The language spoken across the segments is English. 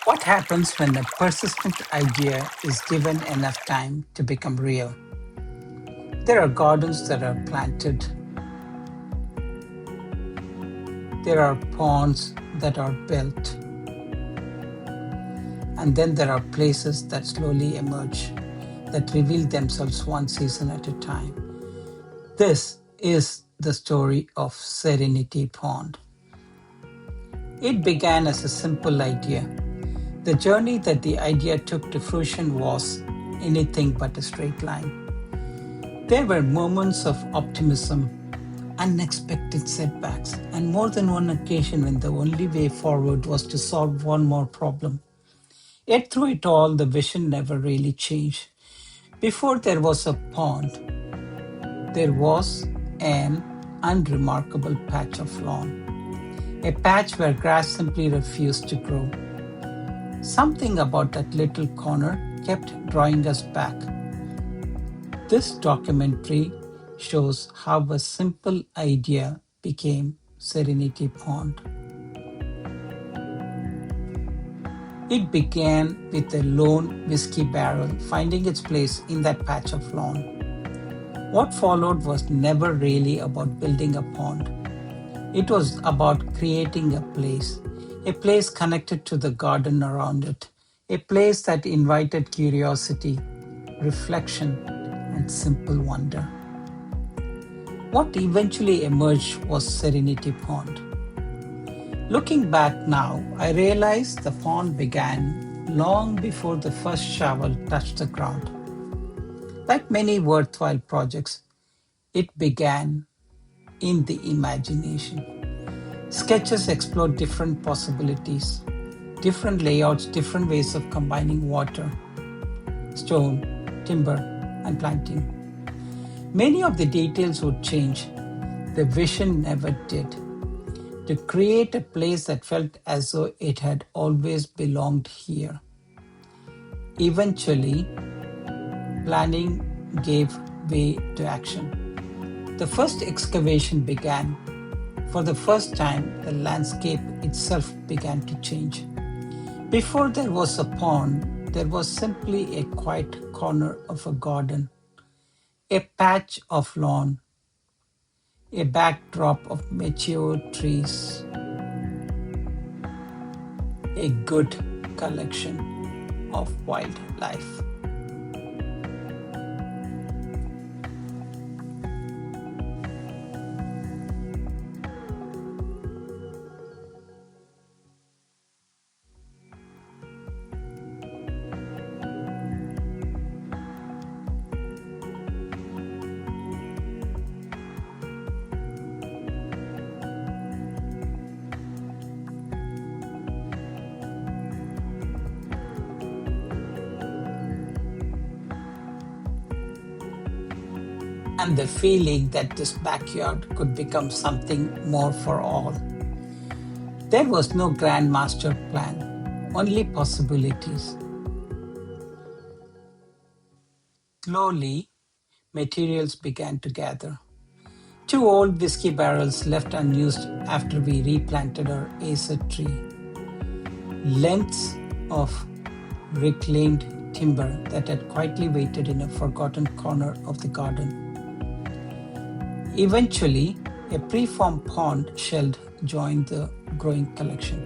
What happens when a persistent idea is given enough time to become real? There are gardens that are planted, there are ponds that are built, and then there are places that slowly emerge, that reveal themselves one season at a time. This is the story of Serenity Pond. It began as a simple idea. The journey that the idea took to fruition was anything but a straight line. There were moments of optimism, unexpected setbacks, and more than one occasion when the only way forward was to solve one more problem. Yet through it all, the vision never really changed. Before there was a pond, there was an unremarkable patch of lawn, a patch where grass simply refused to grow. Something about that little corner kept drawing us back. This documentary shows how a simple idea became Serenity Pond. It began with a lone whiskey barrel finding its place in that patch of lawn. What followed was never really about building a pond. It was about creating a place connected to the garden around it, a place that invited curiosity, reflection, and simple wonder. What eventually emerged was Serenity Pond. Looking back now, I realize the pond began long before the first shovel touched the ground. Like many worthwhile projects, it began in the imagination. Sketches explore different possibilities, different layouts, different ways of combining water, stone, timber, and planting. Many of the details would change. The vision never did. To create a place that felt as though it had always belonged here. Eventually, planning gave way to action. The first excavation began. For the first time, the landscape itself began to change. Before there was a pond, there was simply a quiet corner of a garden, a patch of lawn, a backdrop of mature trees, a good collection of wildlife. And the feeling that this backyard could become something more for all. There was no grand master plan, only possibilities. Slowly, materials began to gather. Two old whiskey barrels left unused after we replanted our acer tree. Lengths of reclaimed timber that had quietly waited in a forgotten corner of the garden. Eventually, a preformed pond shell joined the growing collection.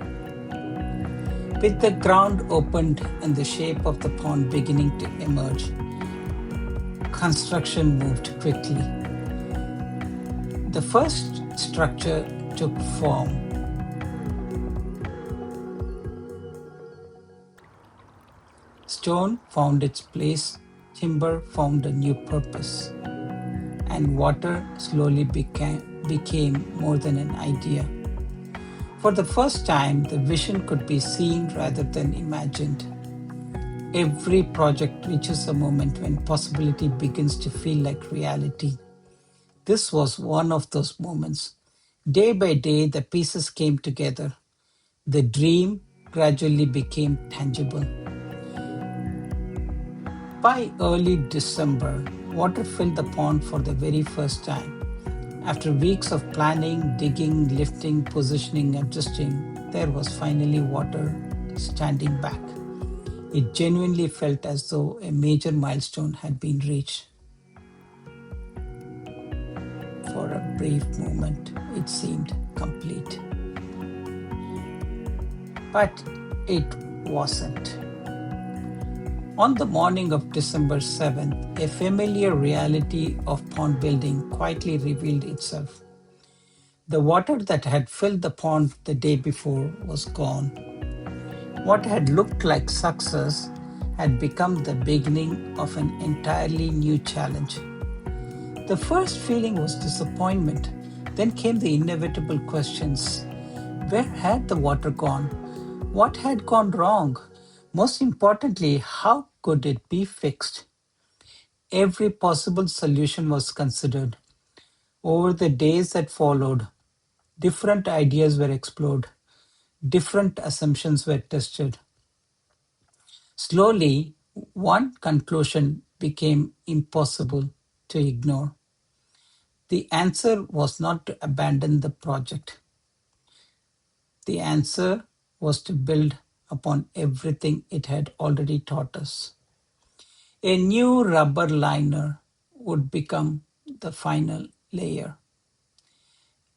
With the ground opened and the shape of the pond beginning to emerge, construction moved quickly. The first structure took form. Stone found its place, timber found a new purpose, and water slowly became more than an idea. For the first time, the vision could be seen rather than imagined. Every project reaches a moment when possibility begins to feel like reality. This was one of those moments. Day by day, the pieces came together. The dream gradually became tangible. By early December, water filled the pond for the very first time. After weeks of planning, digging, lifting, positioning, adjusting, there was finally water standing back. It genuinely felt as though a major milestone had been reached. For a brief moment, it seemed complete. But it wasn't. On the morning of December 7th, a familiar reality of pond building quietly revealed itself. The water that had filled the pond the day before was gone. What had looked like success had become the beginning of an entirely new challenge. The first feeling was disappointment. Then came the inevitable questions. Where had the water gone? What had gone wrong? Most importantly, how could it be fixed? Every possible solution was considered. Over the days that followed, different ideas were explored, different assumptions were tested. Slowly, one conclusion became impossible to ignore. The answer was not to abandon the project. The answer was to build upon everything it had already taught us. A new rubber liner would become the final layer.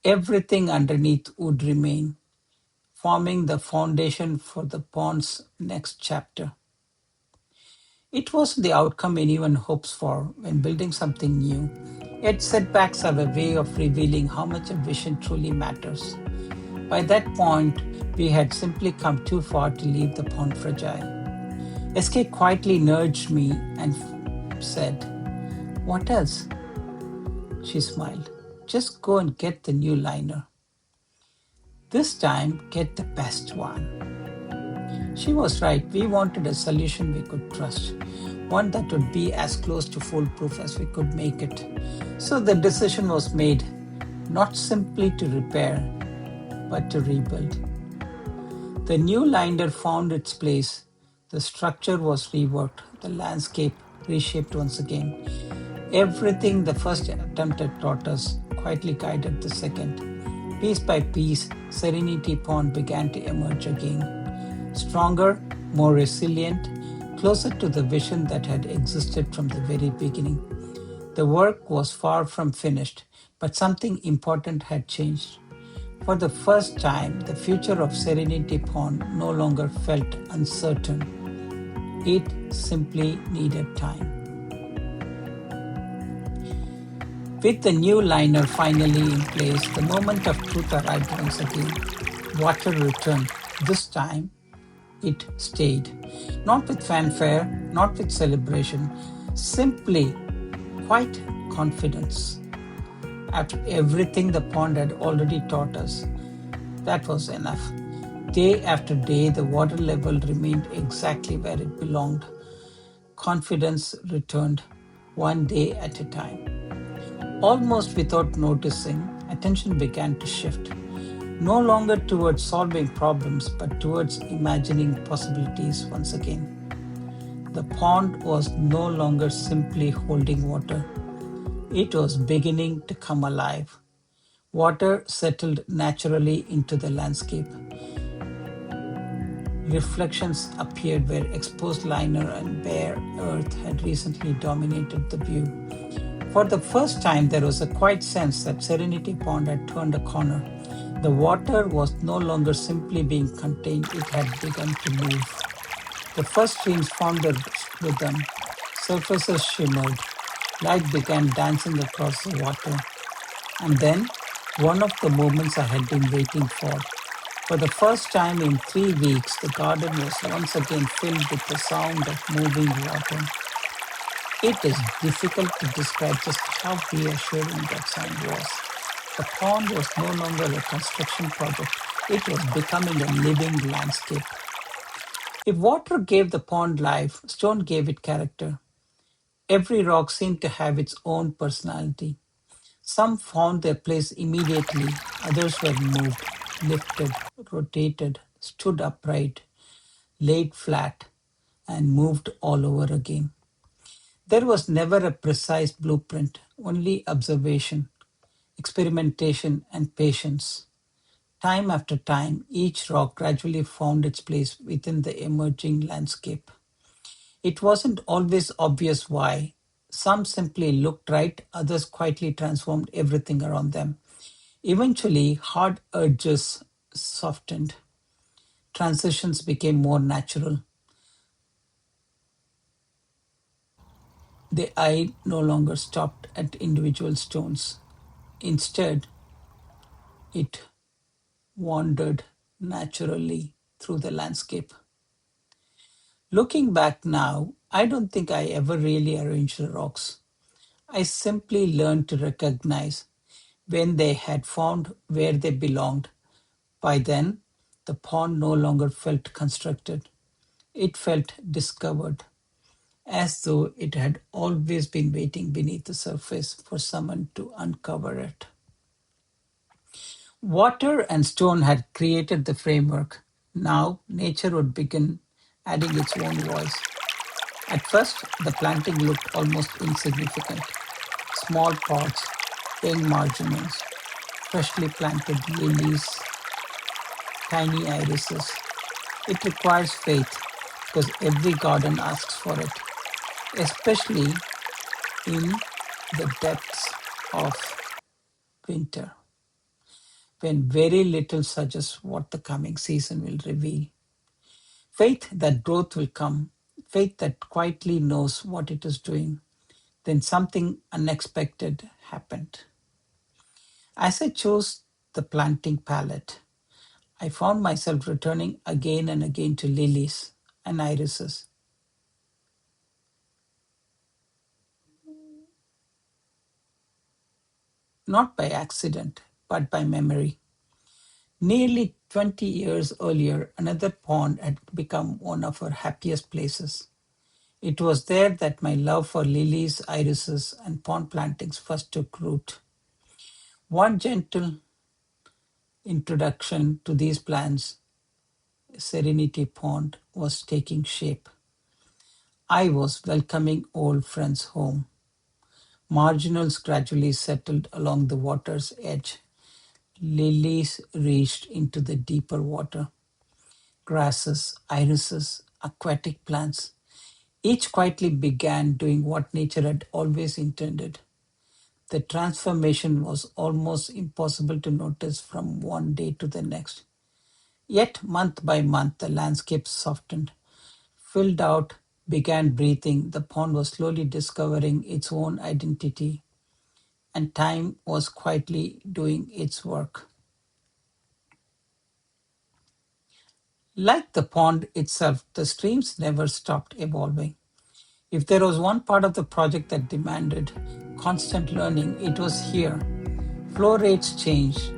Everything underneath would remain, forming the foundation for the pond's next chapter. It wasn't the outcome anyone hopes for when building something new, yet setbacks have a way of revealing how much a vision truly matters. By that point, we had simply come too far to leave the pond fragile. SK quietly nudged me and said, "What else?" She smiled. "Just go and get the new liner. This time, get the best one." She was right. We wanted a solution we could trust, one that would be as close to foolproof as we could make it. So the decision was made, not simply to repair, but to rebuild. The new liner found its place. The structure was reworked, the landscape reshaped once again. Everything the first attempt had taught us quietly guided the second. Piece by piece, Serenity Pond began to emerge again. Stronger, more resilient, closer to the vision that had existed from the very beginning. The work was far from finished, but something important had changed. For the first time, the future of Serenity Pond no longer felt uncertain. It simply needed time. With the new liner finally in place, the moment of truth arrived once again. Water returned. This time, it stayed. Not with fanfare, not with celebration, simply quiet confidence. After everything the pond had already taught us, that was enough. Day after day, the water level remained exactly where it belonged. Confidence returned, one day at a time. Almost without noticing, attention began to shift. No longer towards solving problems, but towards imagining possibilities once again. The pond was no longer simply holding water. It was beginning to come alive. Water settled naturally into the landscape. Reflections appeared where exposed liner and bare earth had recently dominated the view. For the first time, there was a quiet sense that Serenity Pond had turned a corner. The water was no longer simply being contained, it had begun to move. The first streams found their rhythm, surfaces shimmered, light began dancing across the water. And then, one of the moments I had been waiting for. For the first time in 3 weeks, the garden was once again filled with the sound of moving water. It is difficult to describe just how reassuring that sound was. The pond was no longer a construction project, it was becoming a living landscape. If water gave the pond life, stone gave it character. Every rock seemed to have its own personality. Some found their place immediately, others were moved, lifted, rotated, stood upright, laid flat, and moved all over again. There was never a precise blueprint, only observation, experimentation, and patience. Time after time, each rock gradually found its place within the emerging landscape. It wasn't always obvious why. Some simply looked right, others quietly transformed everything around them. Eventually, hard edges softened. Transitions became more natural. The eye no longer stopped at individual stones. Instead, it wandered naturally through the landscape. Looking back now, I don't think I ever really arranged the rocks. I simply learned to recognize when they had found where they belonged. By then, the pond no longer felt constructed. It felt discovered, as though it had always been waiting beneath the surface for someone to uncover it. Water and stone had created the framework. Now, nature would begin adding its own voice. At first, the planting looked almost insignificant. Small pots, young margins, freshly planted lilies, tiny irises. It requires faith because every garden asks for it, especially in the depths of winter, when very little suggests what the coming season will reveal. Faith that growth will come, faith that quietly knows what it is doing. Then something unexpected happened. As I chose the planting palette, I found myself returning again and again to lilies and irises. Not by accident, but by memory. Nearly 20 years earlier, another pond had become one of our happiest places. It was there that my love for lilies, irises, and pond plantings first took root. One gentle introduction to these plants, Serenity Pond, was taking shape. I was welcoming old friends home. Marginals gradually settled along the water's edge. Lilies reached into the deeper water. Grasses, irises, aquatic plants, each quietly began doing what nature had always intended. The transformation was almost impossible to notice from one day to the next. Yet, month by month, the landscape softened, filled out, began breathing. The pond was slowly discovering its own identity, and time was quietly doing its work. Like the pond itself, the streams never stopped evolving. If there was one part of the project that demanded constant learning, it was here. Flow rates changed,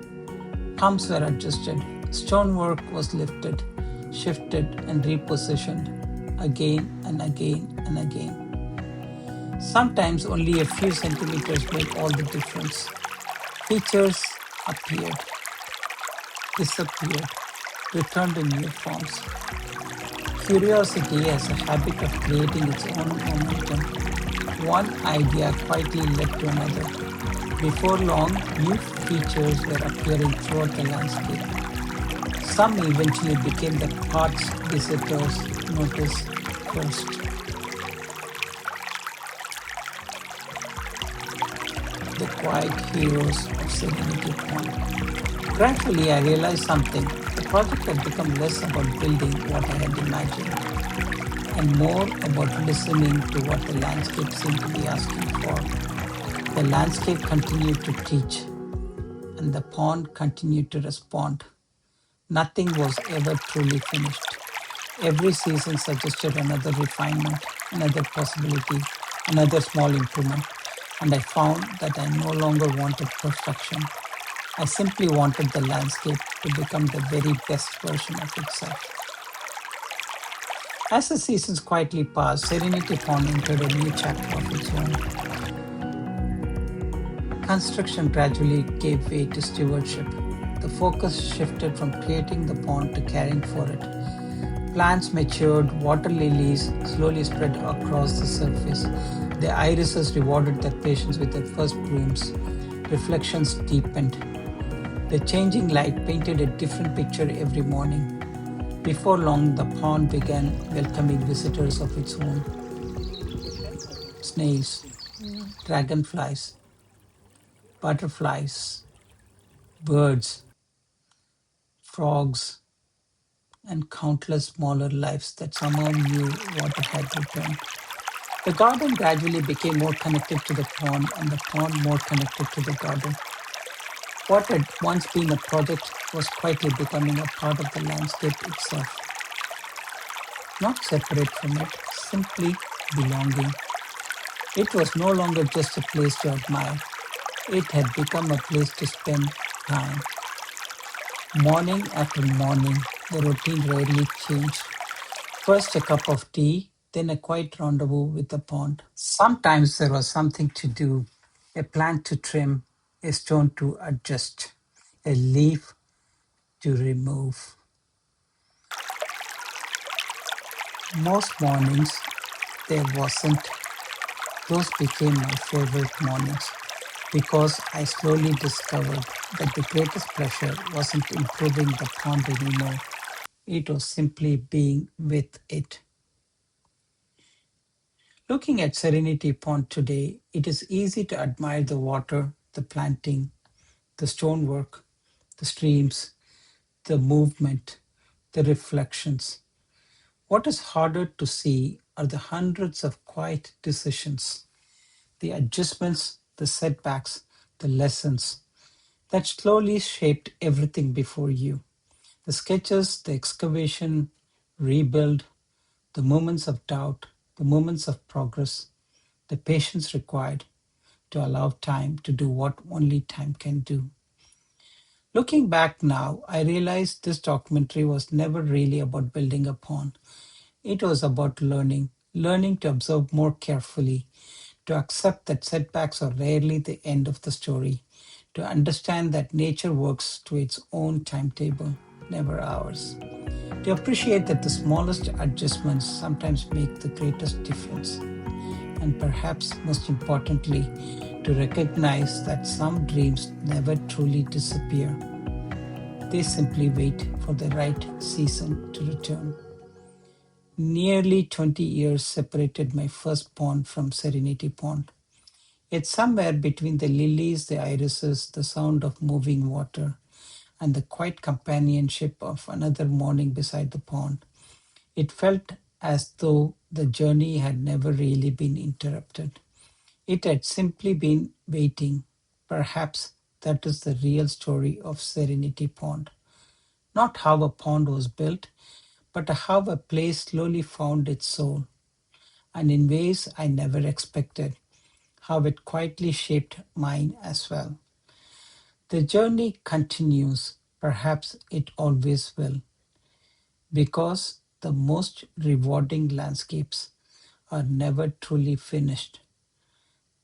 pumps were adjusted, stonework was lifted, shifted, and repositioned again and again and again. Sometimes only a few centimeters made all the difference. Features appeared, disappeared, returned in new forms. Curiosity has a habit of creating its own momentum. One idea quietly led to another. Before long, new features were appearing throughout the landscape. Some eventually became the parts visitors noticed first. The quiet heroes of Serenity Pond. Gradually, I realized something. The project had become less about building what I had imagined and more about listening to what the landscape seemed to be asking for. The landscape continued to teach, and the pond continued to respond. Nothing was ever truly finished. Every season suggested another refinement, another possibility, another small improvement, and I found that I no longer wanted perfection. I simply wanted the landscape to become the very best version of itself. As the seasons quietly passed, Serenity Pond entered a new chapter of its own. Construction gradually gave way to stewardship. The focus shifted from creating the pond to caring for it. Plants matured, water lilies slowly spread across the surface. The irises rewarded their patience with their first blooms. Reflections deepened. The changing light painted a different picture every morning. Before long, the pond began welcoming visitors of its own: snails, dragonflies, butterflies, birds, frogs, and countless smaller lives that somehow knew water had returned. The garden gradually became more connected to the pond, and the pond more connected to the garden. What had once been a project was quietly becoming a part of the landscape itself, not separate from it, simply belonging. It was no longer just a place to admire, it had become a place to spend time. Morning after morning, the routine rarely changed. First, a cup of tea, then a quiet rendezvous with the pond. Sometimes there was something to do: a plant to trim, a stone to adjust, a leaf to remove. Most mornings there wasn't. Those became my favorite mornings because I slowly discovered that the greatest pleasure wasn't improving the pond anymore. It was simply being with it. Looking at Serenity Pond today, it is easy to admire the water, the planting, the stonework, the streams, the movement, the reflections. What is harder to see are the hundreds of quiet decisions, the adjustments, the setbacks, the lessons that slowly shaped everything before you. The sketches, the excavation, rebuild, the moments of doubt, the moments of progress, the patience required to allow time to do what only time can do. Looking back now, I realize this documentary was never really about building a pond. It was about learning to observe more carefully, to accept that setbacks are rarely the end of the story, to understand that nature works to its own timetable, never ours, to appreciate that the smallest adjustments sometimes make the greatest difference, and perhaps most importantly, to recognize that some dreams never truly disappear. They simply wait for the right season to return. Nearly 20 years separated my first pond from Serenity Pond. It's somewhere between the lilies, the irises, the sound of moving water, and the quiet companionship of another morning beside the pond. It felt as though the journey had never really been interrupted. It had simply been waiting. Perhaps that is the real story of Serenity Pond. Not how a pond was built, but how a place slowly found its soul, and in ways I never expected, how it quietly shaped mine as well. The journey continues, perhaps it always will, because the most rewarding landscapes are never truly finished.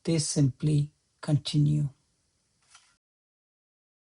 They simply continue.